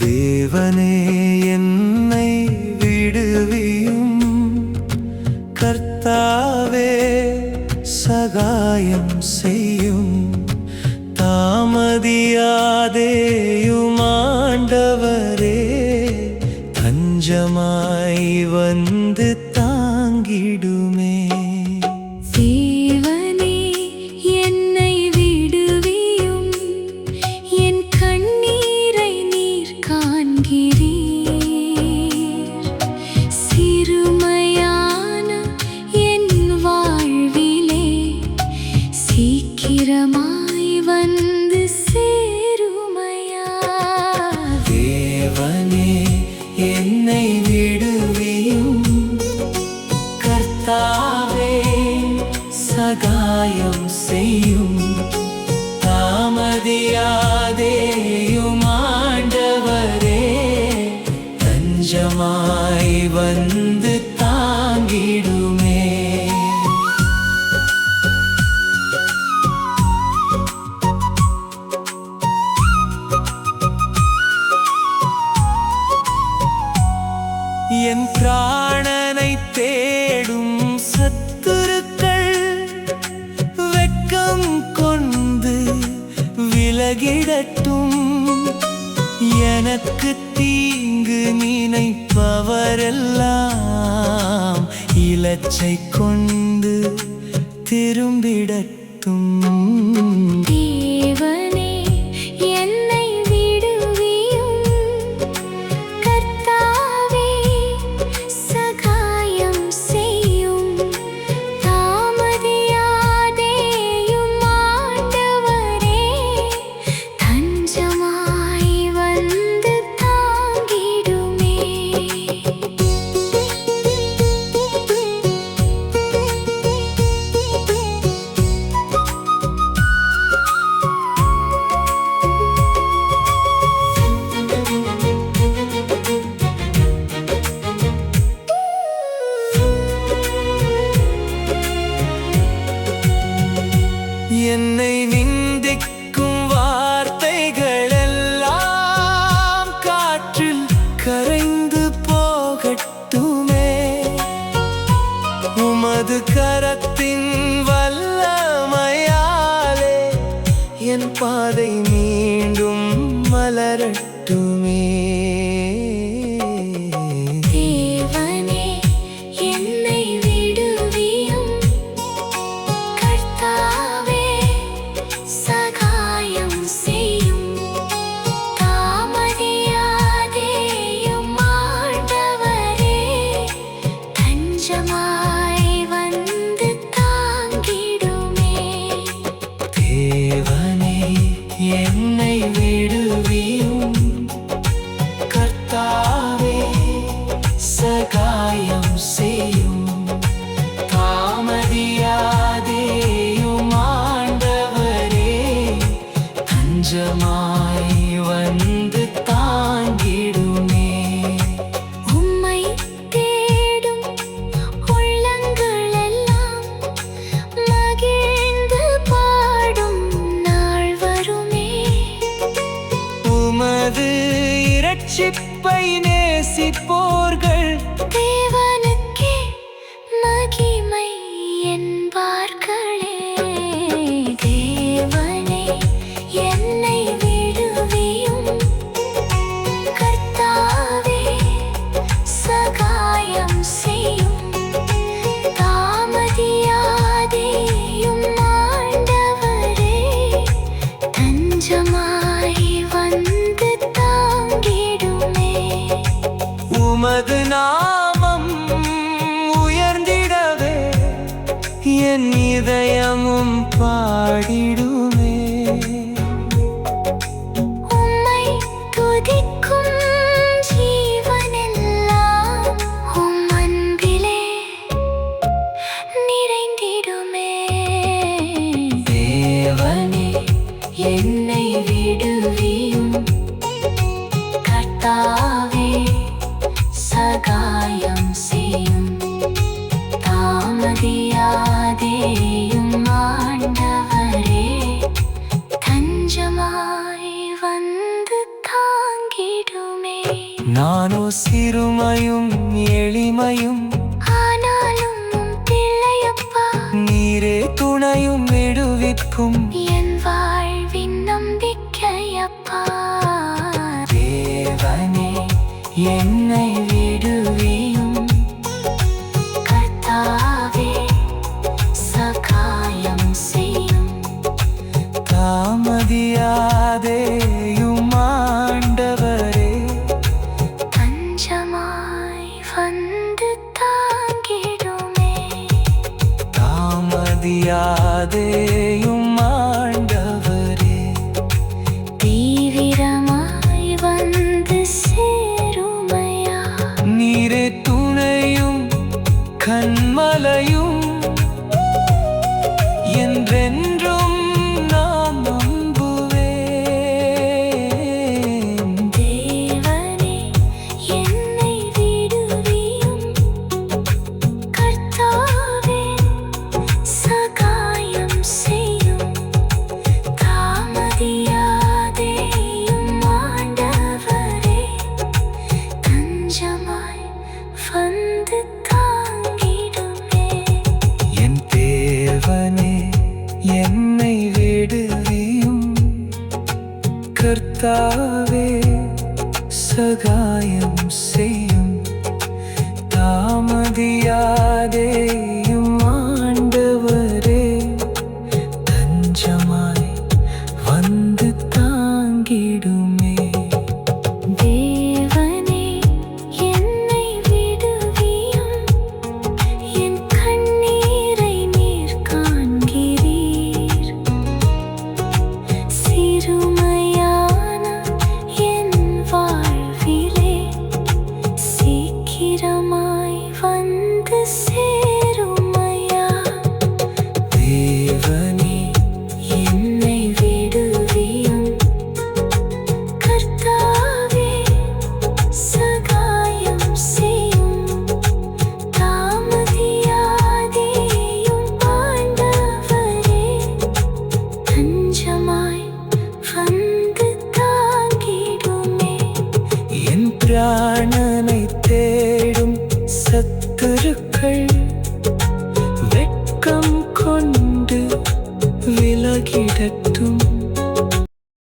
தேவனே என்னை விடுவியும், கர்த்தாவே சகாயம் செய்யும், தாமதியாதேயும் ஆண்டவரே தஞ்சமாய் வந்து தாங்கிடுமே. தேவனே என்னை விடுவியும், என் கண்ணீரை நீர் காண்கிறீர். சிறுமையான என் வாழ்விலே சீக்கிரமாய் வந்து சேருமையா. தேவனே என்னை விடுவியும், கர்த்தாவே சகாயம் செய்யும், தாமதியாதேயும் ஆண்டவரே தஞ்சமாய் வந்து தாங்கிடுமே. என் பிராணனை தேடும் சத்துருக்கள் வெட்கம் கொண்டு விலகிடட்டும். எனக்கு தீங்கு நினைப்பவரெல்லாம் இலச்சை கொண்டு திரும்பிடட்டும். தேவனே என்னை விடுவியும், கர்த்தாவே சகாயம் செய்யும், தாமதியாதேயும் ஆண்டவரே தஞ்சமாய் வந்து தாங்கிடுமே. என்னை நிந்திக்கும் வார்த்தைகள் எல்லாம் காற்றில் கரைந்து போகட்டுமே. உமது கரத்தின் வல்லமையாலே என் பாதை மீண்டும் மலரட்டுமே. தேவனே என்னை விடுவியும், கர்த்தாவே சகாயம் செய்யும், தாமதியாதேயும் ஆண்டவரே தஞ்சமாய் வந்து தாங்கிடுமே. தேவனே என்னை விடுவியும், கர்த்தாவே சகாயம் செய்யும், தாமதியாதேயும் ஆண்டவரே தஞ்சமாய் வந்து தாங்கிடுமே. உம்மை தேடும் உள்ளங்களெல்லாம் மகிழ்ந்து பாடும் நாள் வருமே. உமது இரட்சிப்பை நேசிப்போர்கள் தேவனுக்கே மகிமை என்பார்களே. தேவனே என்னை விடுவியும், கர்த்தாவே சகாயம் செய்யும், தாமதியாதேயும் ஆண்டவரே தஞ்சமாய் வந்து தாங்கிடுமே. உமது நாமம் உயர்ந்திடவே என் இதயமும் பாடிடுமே. உம்மை துதிக்கும் ஜீவனெல்லாம் உம் அன்பிலே நிறைந்திடுமே. தேவனே என்னை விடுவியும், கர்த்தாவே சகாயம் செய்யும், தாமதியாதேயும் ஆண்டவரே தஞ்சமாய் வந்து தாங்கிடும். நானோ சிறுமையும் எளிமையும், ஆனாலும் உம் பிள்ளையப்பா. நீரே துணையும் விடுவிப்பும். என் வாழ்வின் நம்பிக்கையப்பா. தேவனே என்னை விடுவியும், கர்த்தாவே சகாயம் செய்யும். தாமதியாதேயும் ஆண்டவரே, தஞ்சமாய் வந்து தாங்கிடுமே. தாமதியாதேயும் ஆண்டவரே, தீவிரமாய் வந்து சேருமையா. நீரே துணையும் கண்மலையும், என்றென்றும் நான் நம்புவேன். தேவனே என்னை விடுவியும், கர்த்தாவே சகாயம் செய்யும். தாமதியாதேயும் ஆண்டவரே, தஞ்சமாய் வந்து தாங்கிடுமே. என் தேவனே என்னை விடுவியும், கர்த்தாவே சகாயம் செய்யும். தாமதியாதேயும் ஆண்டவரே, தஞ்சமாய் வந்து தாங்கிடுமே. தேவனே என்னை விடுவியும், என் கண்ணீரை நீர் காண்கிறீர். சிறுமை